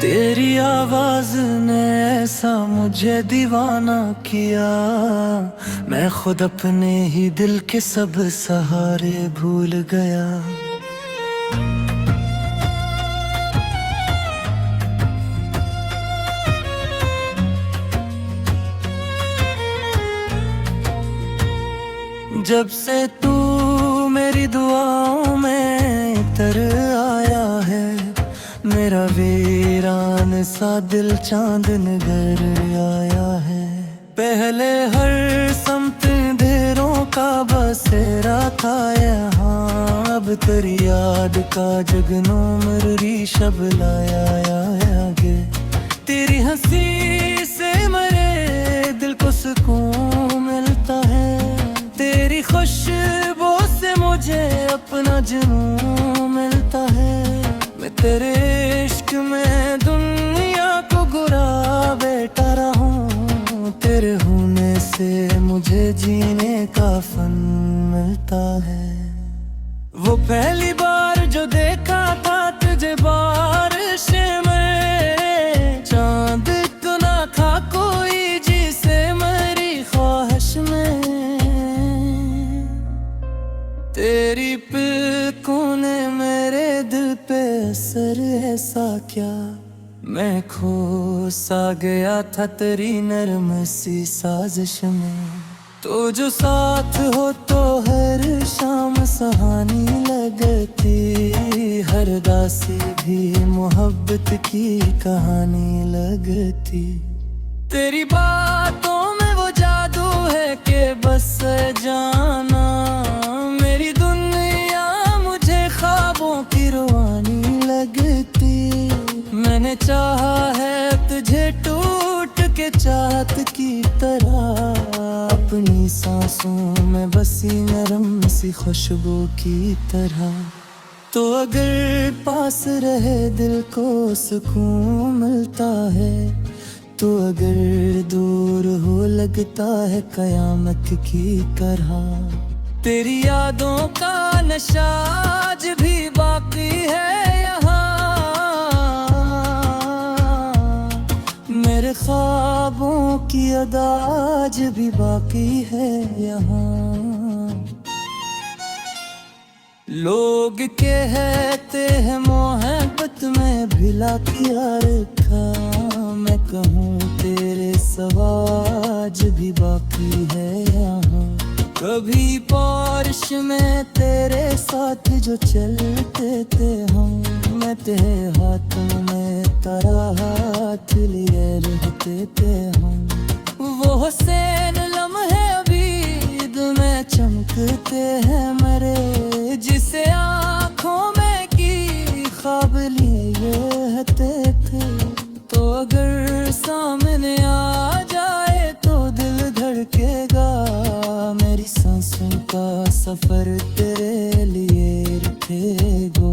तेरी आवाज ने ऐसा मुझे दीवाना किया, मैं खुद अपने ही दिल के सब सहारे भूल गया। जब से तू मेरी दुआओं में इतर आया है, मेरा वीरान सा दिल चांद नगर आया है। पहले हर समत अंधेरों का बसेरा था यहाँ, अब तेरी याद का जगनो मरी शब लाया आगे। तेरी हंसी से मरे दिल को सुकून मिलता है, तेरी खुशबू से मुझे अपना जुनून मिलता है। मैं तेरे इश्क में दुनिया को गुरा बैठा रहूं, तेरे होने से मुझे जीने का फन मिलता है। वो पहली बार जो देखा था तुझे बारिश में, चांद तो ना था कोई जिसे मेरी ख्वाहिश में। तेरी पलकों ने मेरे दिल पे असर ऐसा क्या, मैं खो सा गया था तेरी नरम सी साजिश में। तो जो साथ हो तो हर शाम सुहानी लगती, हर दासी भी मोहब्बत की कहानी लगती। तेरी बातों में वो जादू है कि बस जाना, मेरी दुनिया मुझे ख्वाबों की रवानी लगती। मैंने चाहा है तुझे टूट के चाहत की तरह, अपनी सांसों में बसी नरम सी खुशबू की तरह। तो अगर पास रहे दिल को सुकून मिलता है, तो अगर दूर हो लगता है कयामत की तरह। तेरी यादों का नशा आज भी बाकी है यहाँ, मेरे ख्वाबों की अदा आज भी बाकी है यहाँ। लोग कहते हैं मोहब्बत में भिला किया रखा, मैं कहूँ तेरे सवाज भी बाकी है यहाँ। कभी बारिश में तेरे साथ जो चलते थे हम, मैं तेरे हाथों में तेरा हाथ लिए रहते थे हम। वो हुसैन लम्हे अभी दिल में चमकते हैं मेरे, जिसे आँखों में की ख्वाब लिए रहते थे। तो अगर सामने आ जाए तो दिल धड़केगा, मेरी सांसों का सफर तेरे लिए रुकेगा।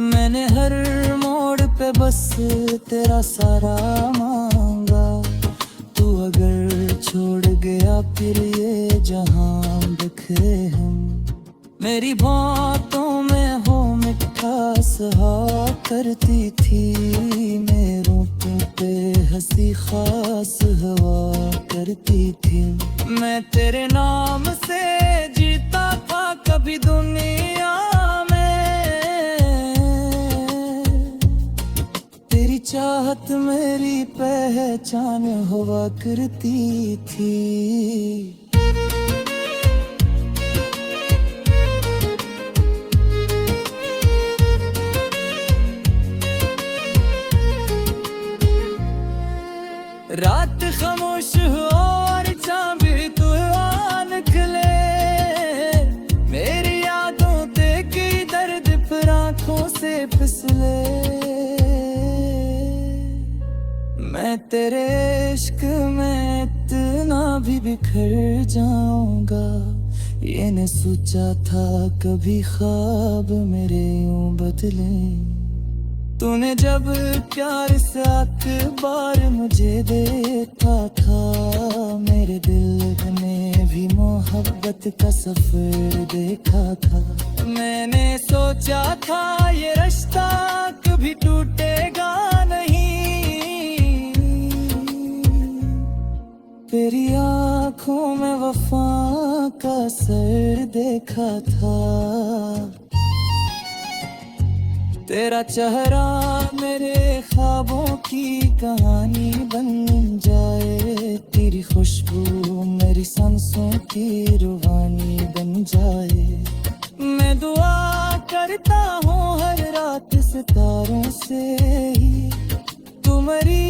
मैंने हर मोड़ पे बस तेरा सारा मांगा, तू अगर छोड़ गया फिर ये जहां बिखरे हम। मेरी बातों में हो मिठास हा करती थी, मेरों पे हंसी खास हवा करती थी। मैं तेरे नाम से जीता था कभी दुनिया में, तेरी चाहत मेरी पहचान हुआ करती थी। रात खामोश हो और चांद तूफान निकले, मेरी यादों ते की दर्द फिर आँखों से फिसले। मैं तेरे इश्क में इतना भी बिखर जाऊंगा, ये न सोचा था कभी ख्वाब मेरे यूं बदले। तूने जब प्यार से अखबार मुझे देखा था, मेरे दिल ने भी मोहब्बत का सफर देखा था। मैंने सोचा था ये रिश्ता कभी टूटेगा नहीं, आंखों में वफा का सर देखा था। तेरा चेहरा मेरे ख्वाबों की कहानी बन जाए, तेरी खुशबू मेरी सांसों की रुहानी बन जाए। मैं दुआ करता हूँ हर रात सितारों से ही, तुम्हारी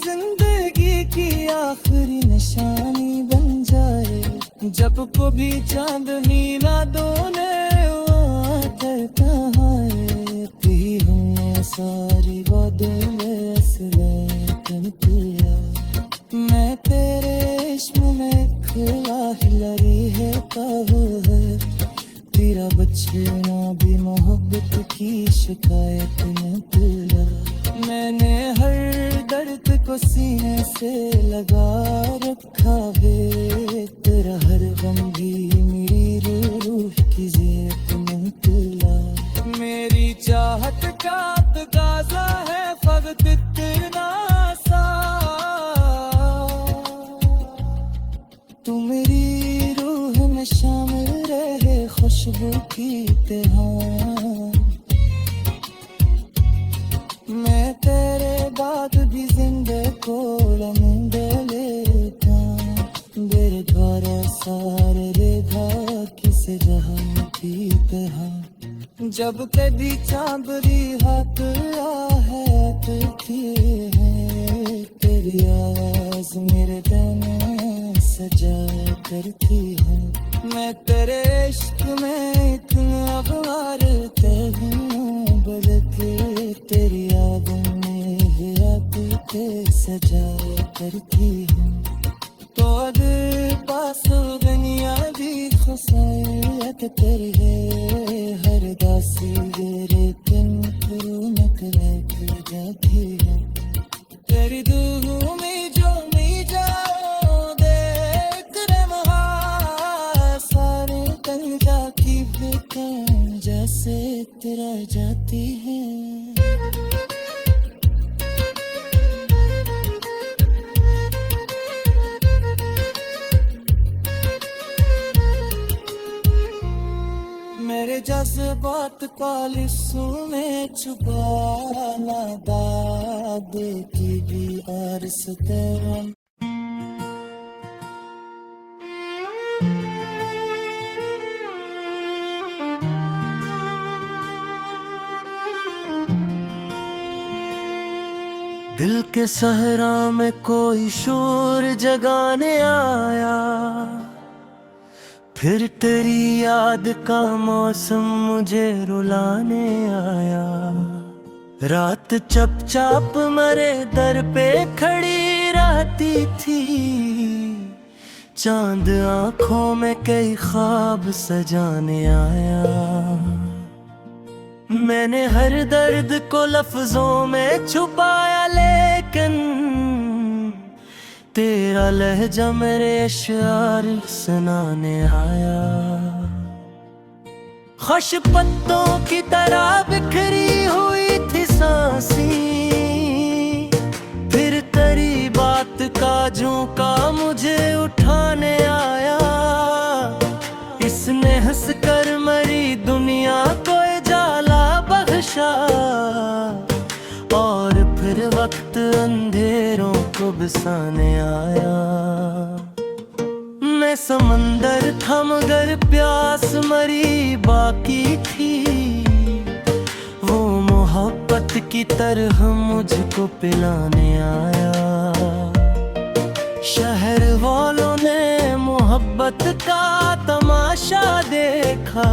जिंदगी की आखिरी निशानी बन जाए। जब कभी चांदनी रातों ने करता है, पी हमने सारी बातें कर दिया। मैं तेरे इश्क में खुला हिलरी है कहो है, तेरा बचना भी मोहब्बत की शिकायत न तेरा। मैंने हर दर्द को सीने से लगा रखा है, तेरा हर गम भी मेरी रूह की ज़ेब में तुला। मेरी चाहत का तकाज़ा है फक़त इतना सा, तू मेरी रूह में शामिल रहे खुशबू की तरह। मैं तेरे बाद भी जिंदे को लेता, मेरे द्वारा सारे रेखा किसे जहां की तरह। जब कभी चांदनी हाथ है तेरी आवाज मेरे गाने सजा करती है। मैं तेरे इश्क में इतना अवारते हूँ, बल्कि तेरी यादों में यादें सजा करती हूँ। तो अगर पास दुनिया भी खुशायत तेरी है, हर दासी मेरे दिन नक जाती है। तेरी दूर में जो मैं जाओ देख रे महा, सारे तन जाकी बेकन जैसे तेरा जाती है। मेरे जज्बात पालिसों में छुपाना, दाद की भी आरस तेरा। दिल के सहरा में कोई शोर जगाने आया, फिर तेरी याद का मौसम मुझे रुलाने आया। रात चुपचाप मरे दर पे खड़ी रहती थी, चांद आंखों में कई ख्वाब सजाने आया। मैंने हर दर्द को लफ्जों में छुपाया, लेकिन तेरा लहजा मेरे अश्यार सुनाने आया। खुश पत्तों की तरह बिखरी हुई थी सांसें, फिर तेरी बात का झोंका मुझे उठाने आया। इसने हंसकर मरी दुनिया को जाला बख्शा, और फिर वक्त अंधेरों को बसाने आया। मैं समंदर था मगर प्यास मरी बाकी थी, वो मोहब्बत की तरह मुझको पिलाने आया। शहर वालों ने मोहब्बत का तमाशा देखा,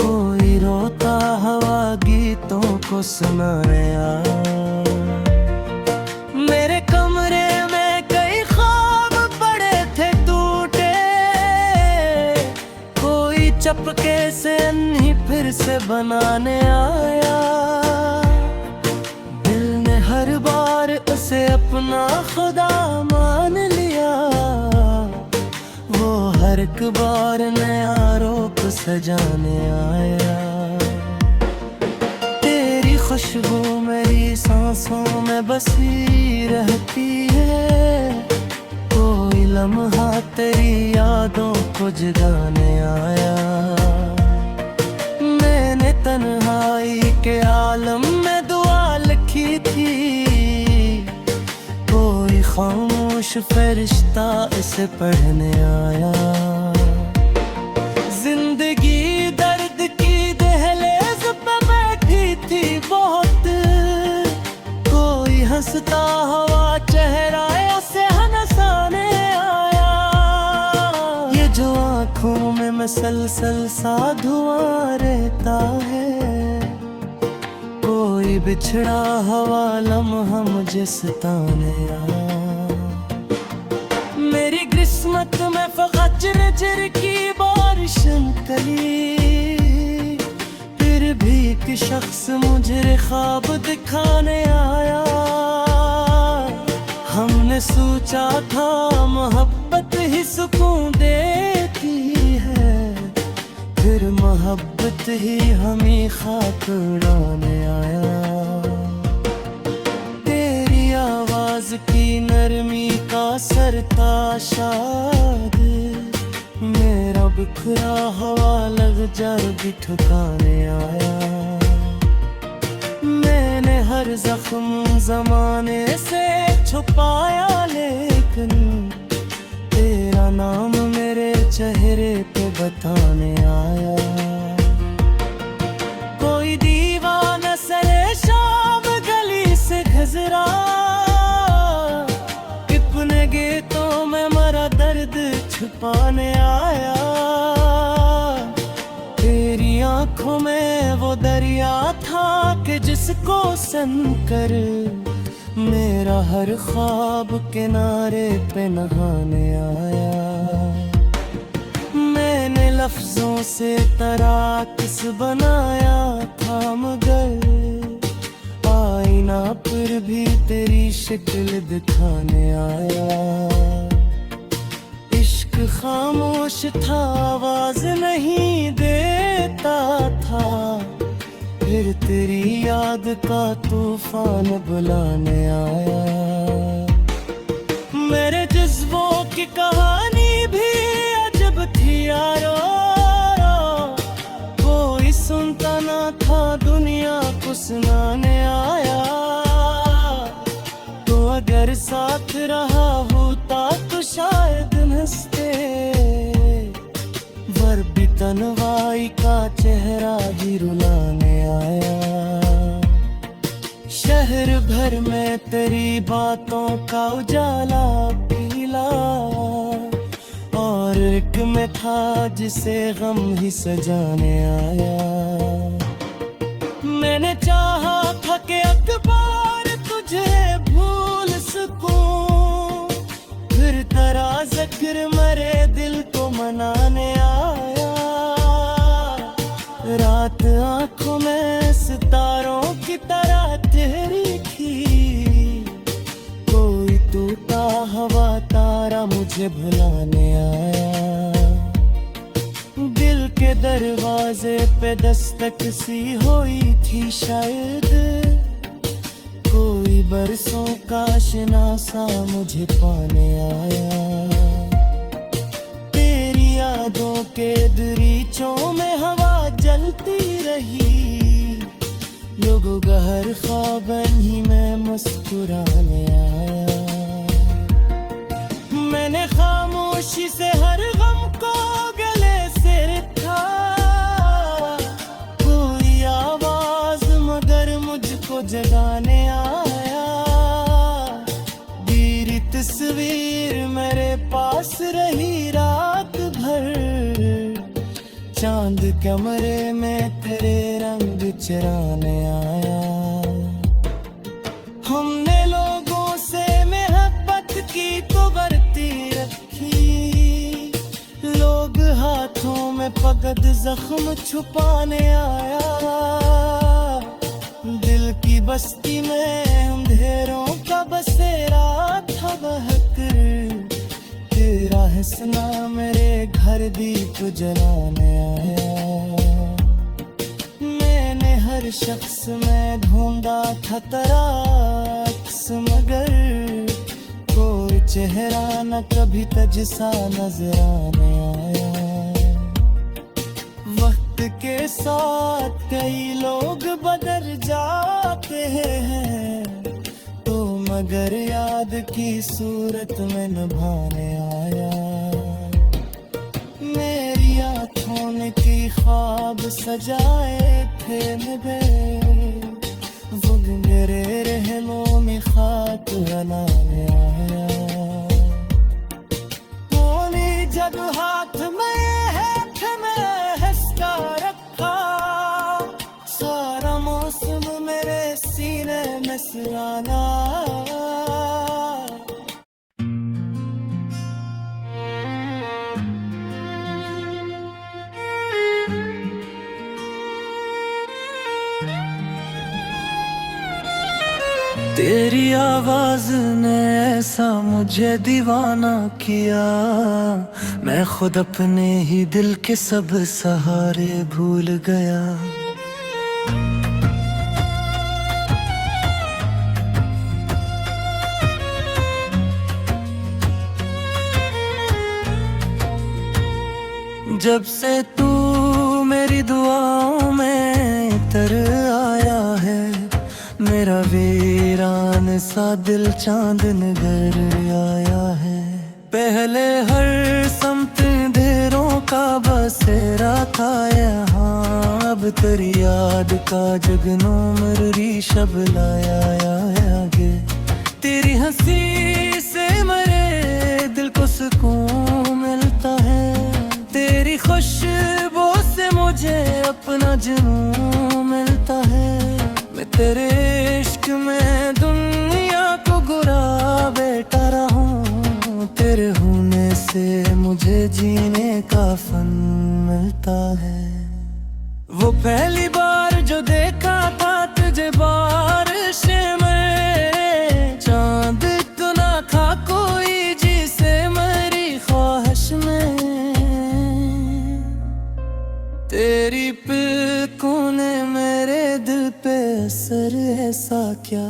कोई रोता हवा गीतों को सुनाने आया। मेरे कमरे में कई ख्वाब पड़े थे टूटे, कोई चपके से नहीं फिर से बनाने आया। दिल ने हर बार उसे अपना खुदा मान लिया, वो हर एक बार नया रूप सजाने आया। तेरी खुशबू मेरी सांसों में बसी रहती है, कोई लम्हा यादों को जगाने आया। मैंने तन्हाई के आलम में दुआ लिखी थी, कोई खामोश फरिश्ता इसे पढ़ने आया। जिंदगी दर्द की दहलीज पे बैठी थी बहुत, कोई हंसता हुआ चेहरा ऐसे हंसाने आया। ये जो आँखों में मसलसल सा धुआं रहता है, कोई बिछड़ा हुआ लम्हा मुझे सताने आया। मेरी किस्मत में फ़क़त झिरझिर की बारिश कली, फिर भी एक शख्स मुझे ख्वाब दिखाने आया। हमने सोचा था मोहब्बत ही सुकून देती है, फिर मोहब्बत ही हमें खाक उड़ाने आया। तेरी आवाज की नरमी का सरता शाद, मेरा बिखरा हुआ लग जब भी ठुकाने आया। मैंने हर जख्म जमाने से छुपाया, लेकिन तेरा नाम मेरे चेहरे पे बताने आया। कोई दीवाना सरे शाम गली से गुजरा, कितने गीतों में मरा दर्द छुपाने आया। तेरी आंखों में वो दरिया था कि जिसको सनकर मेरा हर ख्वाब किनारे पे नहाने आया। मैंने लफ्जों से तराकिस बनाया था, मगर आईना पर भी तेरी शक्ल दिखाने आया। इश्क खामोश था, आवाज नहीं देता था, फिर तेरी याद का तूफान बुलाने आया। मेरे जज्बों की कहानी भी अजब थी यारो, कोई सुनता ना था, दुनिया को सुनाने आया। तो अगर साथ रहा होता तो शायद हंसते, वर्बी तन्वाई का चेहरा ही रुलाने आया। शहर भर में तेरी बातों का उजाला पीला, और एक में था जिसे गम ही सजाने आया। मैंने चाहा था कि अखबार तुझे भूल सकूं, फिर तेरा जिक्र मेरे दिल को मनाने आया। रात आंखों में सितारों की तरह तेरी थी, कोई टूटा हुआ तारा मुझे भुलाने आया। दिल के दरवाजे पे दस्तक सी हुई थी शायद, कोई बरसों का आशना मुझे पाने आया। तेरी यादों के दरीचों में हवा जलती रही, लोगों का हर ख्वाब ही में मुस्कुराने आया। मैंने खामोशी से हर गम को गले से रखा, कोई आवाज मगर मुझको जगाने आया। तेरी तस्वीर मेरे पास रही रात भर, चांद कमरे में तेरे रंग चराने आया। हमने लोगों से मोहब्बत की तो बरती रखी, लोग हाथों में पकड़ जख्म छुपाने आया। दिल की बस्ती में अंधेरों का बसेरा था बहकर, तेरा हंसना मेरे घर दीप जलाने आया। मैंने हर शख्स में ढूंढा था तेरा अक्स, मगर कोई चेहरा न कभी तजसा नजर आने आया। वक्त के साथ कई लोग बदल जाते हैं, तो मगर याद की सूरत में निभाने आया। मेरी आँखों ने की ख्वाब सजाए थे मेरे, वो मेरे रहमों में खाक बनाने आया। मोनी जब हाथ में है मैं हंसता रखा, सारा मौसम मेरे सीने में सुहाना। तेरी आवाज ने ऐसा मुझे दीवाना किया, मैं खुद अपने ही दिल के सब सहारे भूल गया। जब से तू मेरी दुआओं में तर आया है, मेरा वीरान सा दिल चांद नगर आया है। पहले हर समत अंधेरों का बसेरा था यहाँ, अब तेरी याद का जगनों मरी शब लाया आगे। तेरी हंसी से मरे दिल को सुकून मिलता है, तेरी खुशबू से मुझे अपना जुनून मिलता है। मैं तेरे इश्क में दुनिया को गुरा बैठा रहूं, तेरे होने से मुझे जीने का फन मिलता है। वो पहली बार जो देखा था तुझे बारिश में, चांद तो ना था कोई जिसे मेरी ख्वाहिश में। तेरी पलकों ने मेरे दिल पे असर ऐसा क्या,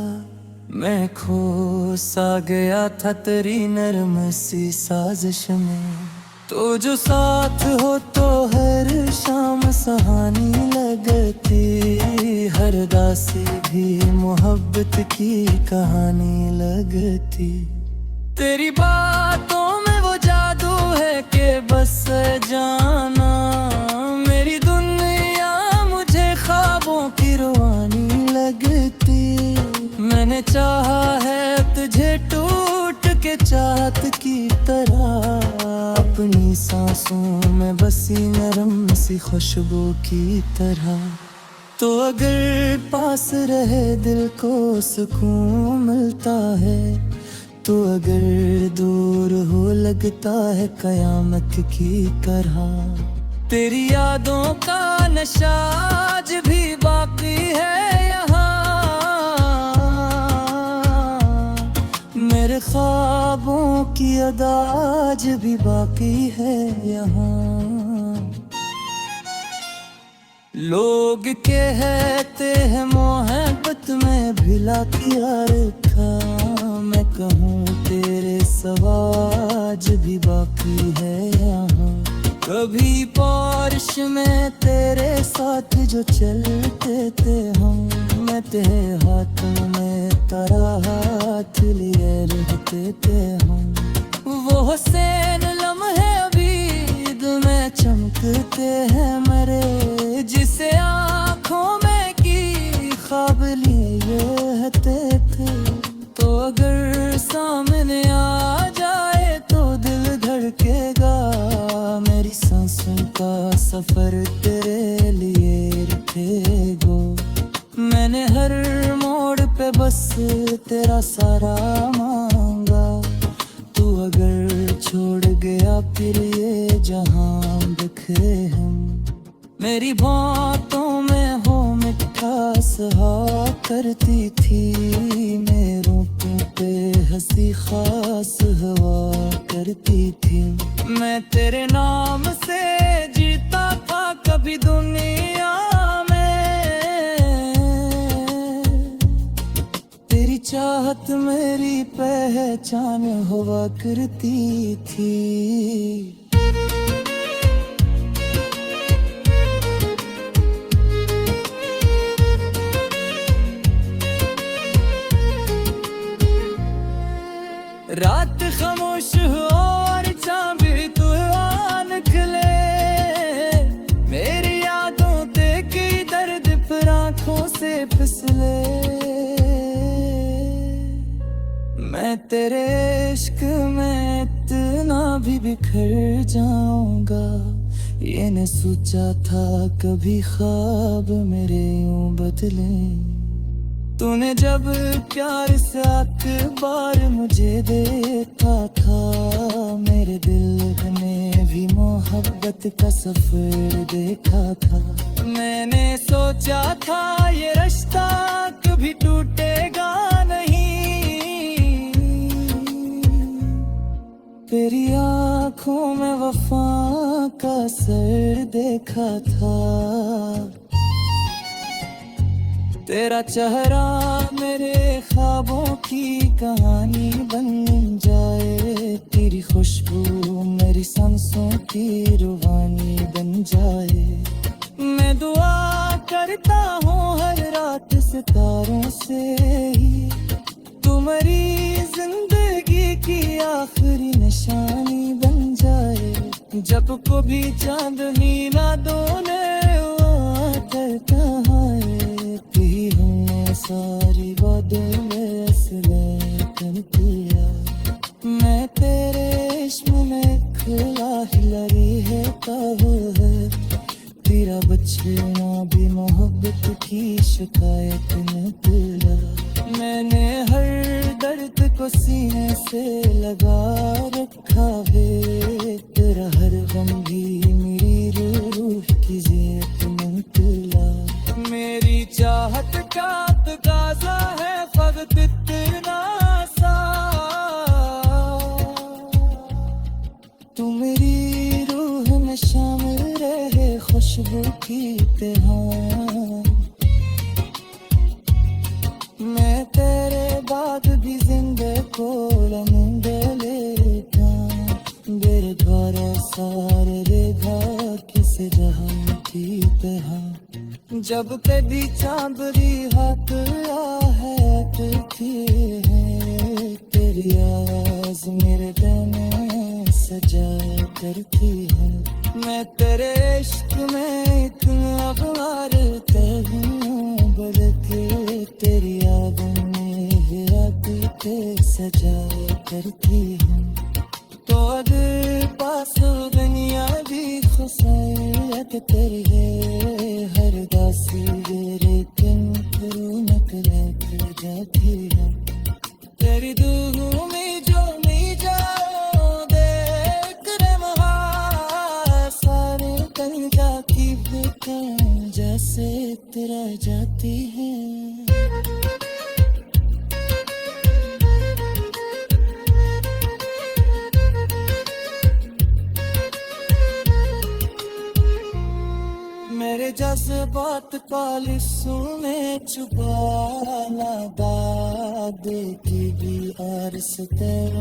मैं खो सा गया था तेरी नरम सी साजिश में। तो जो साथ हो तो हर शाम सुहानी लगती, हर दासी भी मोहब्बत की कहानी लगती। तेरी बातों में वो जादू है कि बस जाना, मेरी दुनिया मुझे ख्वाबों की रवानी लगती। मैंने चाहा है तुझे टूट के चाहत की तरह, अपनी सांसों में बसी नरम सी खुशबू की तरह। तो अगर पास रहे दिल को सुकून मिलता है, तो अगर दूर हो लगता है कयामत की तरह। तेरी यादों का नशा आज भी बाकी है यहाँ, मेरे ख्वाबों की अदा आज भी बाकी है यहाँ। लोग कहते हैं मोहब्बत में भिला किया रखा, मैं कहूँ तेरे सवाज भी बाकी है यहाँ। कभी बारिश में तेरे साथ जो चलते थे हम, मैं तेरे हाथों में तेरा हाथ लिए रहते थे हम। वो हुसैन लम्हे अभी दिल में चमकते हैं मेरे, जिसे आँखों में की ख्वाब लिए रहते थे। तो अगर सामने आ जाए तो दिल धड़केगा, मेरी सांसों का सफर तेरे लिए रुकेगा। मैंने हर मोड़ पे बस तेरा सारा मांगा, तू अगर छोड़ गया फिर ये जहां बिखरे हम। मेरी बातों में हो मिठास हा करती थी, मेरों पे हंसी खास हवा करती थी। मैं तेरे नाम से जीता था कभी दुनिया में, तेरी चाह चाहत मेरी पहचान हुआ करती थी। रात खामोश हो और चांद भी तू निकले, मेरी यादों ते की दर्द पर आंखों से फिसले। मैं तेरे इश्क में इतना भी बिखर जाऊंगा, ये न सोचा था कभी ख्वाब मेरे यूं बदले। तूने जब प्यार से अखबार मुझे देखा था, मेरे दिल ने भी मोहब्बत का सफर देखा था। मैंने सोचा था ये रिश्ता कभी टूटेगा नहीं, तेरी आंखों में वफा का असर देखा था। तेरा चेहरा मेरे ख्वाबों की कहानी बन जाए, तेरी खुशबू मेरी सांसों की रुहानी बन जाए। मैं दुआ करता हूँ हर रात सितारों से ही, तुम्हारी जिंदगी की आखिरी निशानी बन जाए। जब कभी चांदनी रातों ने करता है, सारी बातें में असले कर दिया। मैं तेरे इश्क में खुला हिलरी है कब है, तेरा बचना भी मोहब्बत की शिकायत न तेरा। मैंने हर दर्द को सीने से लगा रखा है, तेरा हर गम भी मेरी रूह की ज़ियत न तेरा। मेरी चाहत का तकाज़ा है फक़त इतना सा, तू मेरी रूह में शामिल रहे खुशबू की तरह। मैं तेरे बाद भी जिंदे को लम्बे लेता, मेरे द्वारा सारे रेखा किसे जहां की तरह। जब कभी चांदनी हाथ है तेरी आवाज मेरे गाने सजाया करती है। मैं तेरे इश्क में इतना गुवारता हूँ, बल्कि तेरी यादों में रात के सजाया करती हूँ। तो अगर पास दुनिया भी खुशियत तेरी है, हर दासी लेकिन रौनक लेकर जाती है। तेरी दूह में जो मैं जाऊं देख रे महा, सारे कल जाती बेकार जैसे तेरा जाती है। मेरे जज्बात कालिसों में छुपाना, दाद की भी आरस तेरा।